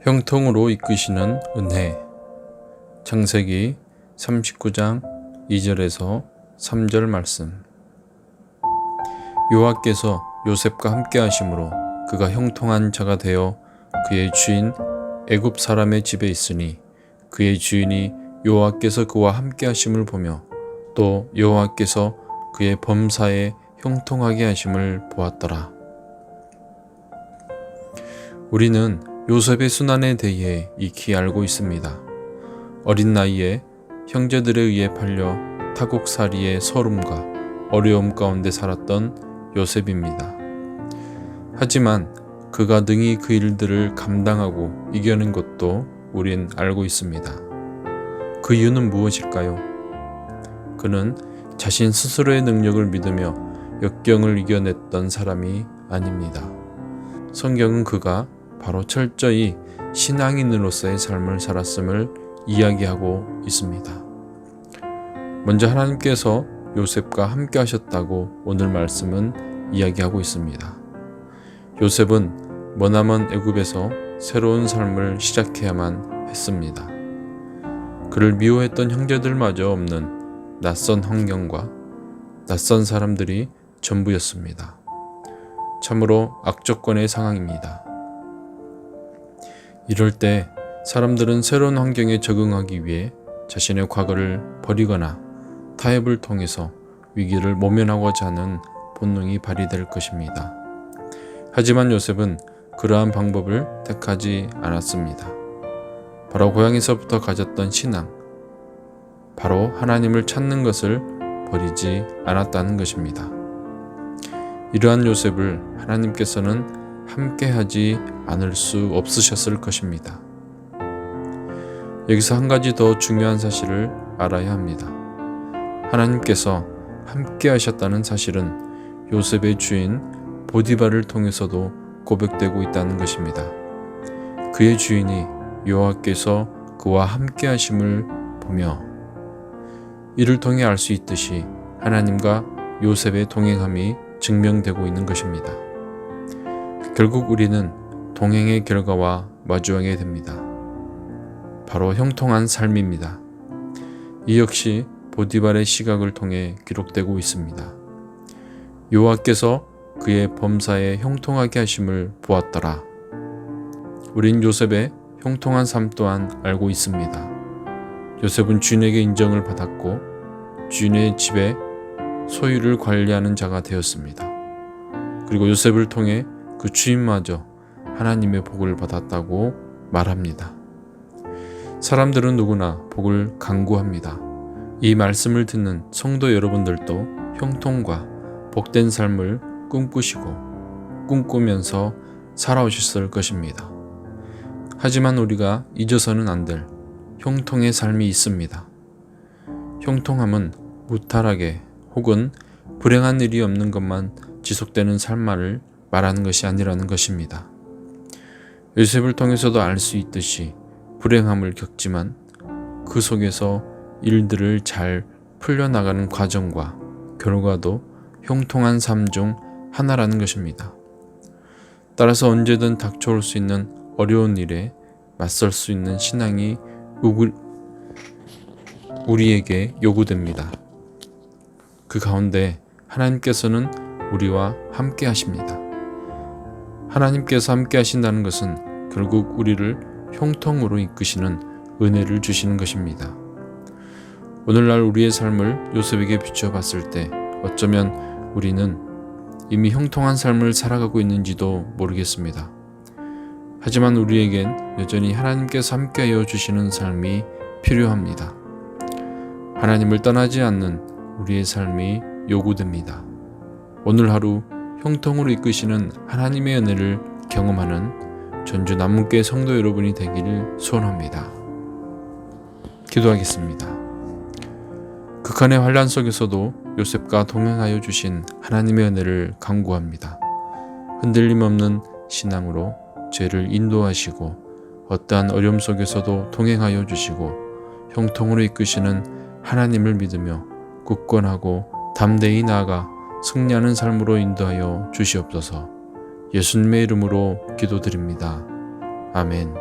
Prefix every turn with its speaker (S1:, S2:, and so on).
S1: 형통으로 이끄시는 은혜. 창세기 39장 2절에서 3절 말씀. 여호와께서 요셉과 함께 하심으로 그가 형통한 자가 되어 그의 주인 애굽 사람의 집에 있으니 그의 주인이 여호와께서 그와 함께 하심을 보며 또 여호와께서 그의 범사에 형통하게 하심을 보았더라. 우리는 요셉의 순환에 대해 익히 알고 있습니다. 어린 나이에 형제들에 의해 팔려 타국살이의 서름과 어려움 가운데 살았던 요셉입니다. 하지만 그가 능히 그 일들을 감당하고 이겨낸 것도 우린 알고 있습니다. 그 이유는 무엇일까요? 그는 자신 스스로의 능력을 믿으며 역경을 이겨냈던 사람이 아닙니다. 성경은 그가 바로 철저히 신앙인으로서의 삶을 살았음을 이야기하고 있습니다. 먼저 하나님께서 요셉과 함께 하셨다고 오늘 말씀은 이야기하고 있습니다. 요셉은 머나먼 애굽에서 새로운 삶을 시작해야만 했습니다. 그를 미워했던 형제들마저 없는 낯선 환경과 낯선 사람들이 전부였습니다. 참으로 악조건의 상황입니다. 이럴 때 사람들은 새로운 환경에 적응하기 위해 자신의 과거를 버리거나 타협을 통해서 위기를 모면하고자 하는 본능이 발휘될 것입니다. 하지만 요셉은 그러한 방법을 택하지 않았습니다. 바로 고향에서부터 가졌던 신앙, 바로 하나님을 찾는 것을 버리지 않았다는 것입니다. 이러한 요셉을 하나님께서는 함께하지 않을 수 없으셨을 것입니다. 여기서 한 가지 더 중요한 사실을 알아야 합니다. 하나님께서 함께하셨다는 사실은 요셉의 주인 보디발을 통해서도 고백되고 있다는 것입니다. 그의 주인이 여호와께서 그와 함께하심을 보며 이를 통해 알 수 있듯이 하나님과 요셉의 동행함이 증명되고 있는 것입니다. 결국 우리는 동행의 결과와 마주하게 됩니다. 바로 형통한 삶입니다. 이 역시 보디발의 시각을 통해 기록되고 있습니다. 여호와께서 그의 범사에 형통하게 하심을 보았더라. 우린 요셉의 형통한 삶 또한 알고 있습니다. 요셉은 주인에게 인정을 받았고 주인의 집에 소유를 관리하는 자가 되었습니다. 그리고 요셉을 통해 그 주인마저 하나님의 복을 받았다고 말합니다. 사람들은 누구나 복을 간구합니다. 이 말씀을 듣는 성도 여러분들도 형통과 복된 삶을 꿈꾸면서 살아오셨을 것입니다. 하지만 우리가 잊어서는 안 될 형통의 삶이 있습니다. 형통함은 무탈하게 혹은 불행한 일이 없는 것만 지속되는 삶만을 말하는 것이 아니라는 것입니다. 요셉을 통해서도 알 수 있듯이 불행함을 겪지만 그 속에서 일들을 잘 풀려나가는 과정과 결과도 형통한 삶 중 하나라는 것입니다. 따라서 언제든 닥쳐올 수 있는 어려운 일에 맞설 수 있는 신앙이 우리에게 요구됩니다. 그 가운데 하나님께서는 우리와 함께 하십니다. 하나님께서 함께 하신다는 것은 결국 우리를 형통으로 이끄시는 은혜를 주시는 것입니다. 오늘날 우리의 삶을 요셉에게 비추어 봤을 때 어쩌면 우리는 이미 형통한 삶을 살아가고 있는지도 모르겠습니다. 하지만 우리에겐 여전히 하나님께서 함께하여 주시는 삶이 필요합니다. 하나님을 떠나지 않는 우리의 삶이 요구됩니다. 오늘 하루 형통으로 이끄시는 하나님의 은혜를 경험하는 전주 남문교회 성도 여러분이 되기를 소원합니다. 기도하겠습니다. 극한의 환난 속에서도 요셉과 동행하여 주신 하나님의 은혜를 간구합니다. 흔들림 없는 신앙으로 죄를 인도하시고 어떠한 어려움 속에서도 동행하여 주시고 형통으로 이끄시는 하나님을 믿으며 굳건하고 담대히 나아가 승리하는 삶으로 인도하여 주시옵소서. 예수님의 이름으로 기도드립니다. 아멘.